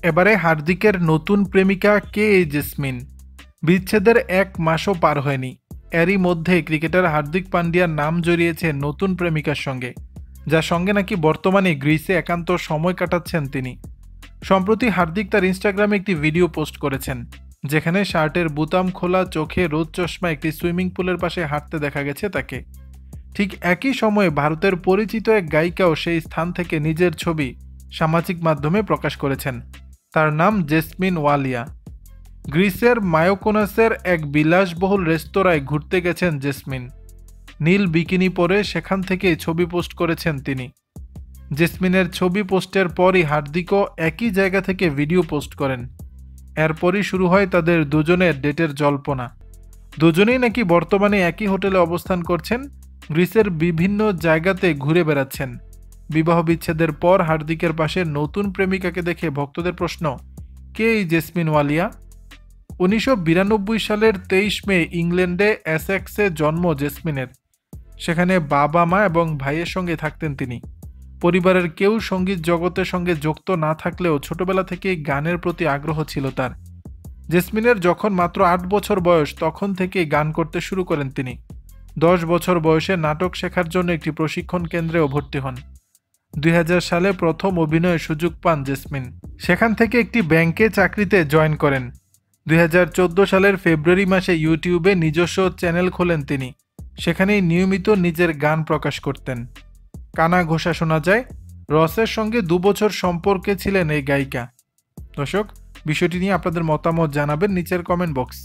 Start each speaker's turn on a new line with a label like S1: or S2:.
S1: এবারে হার্দিকের নতুন প্রেমিকা কে এই জেসমিন? বিচ্ছেদের ১ মাসও পার হয়নি, এরই মধ্যে ক্রিকেটার হার্দিক পান্ডিয়ার নাম জড়িয়েছে নতুন প্রেমিকার সঙ্গে, যার সঙ্গে নাকি বর্তমানে গ্রিসে একান্ত সময় কাটাচ্ছেন তিনি। সম্প্রতি হার্দিক তার ইনস্টাগ্রামে একটি ভিডিও পোস্ট করেছেন, যেখানে শার্টের বোতাম খোলা, চোখে রোদ চশমা একটি সুইমিং পুলের পাশে হাঁটতে দেখা গেছে তাকে। ঠিক একই সময়ে ভারতের পরিচিত এক গায়িকাও সেই স্থান থেকে নিজের ছবি সামাজিক মাধ্যমে প্রকাশ করেছেন। তার নাম জেসমিন ওয়ালিয়া। গ্রিসের মায়োকোনাসের এক বিলাসবহুল রেস্তোরাঁয় ঘুরতে গেছেন জেসমিন। নীল বিকিনি পরে সেখান থেকে ছবি পোস্ট করেছেন তিনি। জেসমিনের ছবি পোস্টের পরই হার্দিকও একই জায়গা থেকে ভিডিও পোস্ট করেন। এরপরই শুরু হয় তাদের দুজনের ডেটের জল্পনা। দুজনেই নাকি বর্তমানে একই হোটেলে অবস্থান করছেন, গ্রিসের বিভিন্ন জায়গাতে ঘুরে বেড়াচ্ছেন। বিবাহ বিচ্ছেদের পর হার্দিকের পাশে নতুন প্রেমিকাকে দেখে ভক্তদের প্রশ্ন, কে এই জেসমিন ওয়ালিয়া? ১৯৯২ সালের ২৩ মে ইংল্যান্ডে এসেক্সে জন্ম জেসমিনের। সেখানে বাবা মা এবং ভাইয়ের সঙ্গে থাকতেন তিনি। পরিবারের কেউ সঙ্গীত জগতের সঙ্গে যুক্ত না থাকলেও ছোটবেলা থেকেই গানের প্রতি আগ্রহ ছিল তার। জেসমিনের যখন মাত্র ৮ বছর বয়স, তখন থেকেই গান করতে শুরু করেন তিনি। ১০ বছর বয়সে নাটক শেখার জন্য একটি প্রশিক্ষণ কেন্দ্রেও ভর্তি হন। ২০০০ সালে প্রথম অভিনয়ের সুযোগ পান জেসমিন। সেখান থেকে একটি ব্যাংকে চাকরিতে জয়েন করেন। ২০১৪ সালের ফেব্রুয়ারি মাসে ইউটিউবে নিজস্ব চ্যানেল খোলেন তিনি। সেখানেই নিয়মিত নিজের গান প্রকাশ করতেন। কানা ঘোষা শোনা যায়, রসের সঙ্গে ২ বছর সম্পর্কে ছিলেন এই গায়িকা। দর্শক, বিষয়টি নিয়ে আপনাদের মতামত জানাবেন নিচের কমেন্ট বক্স।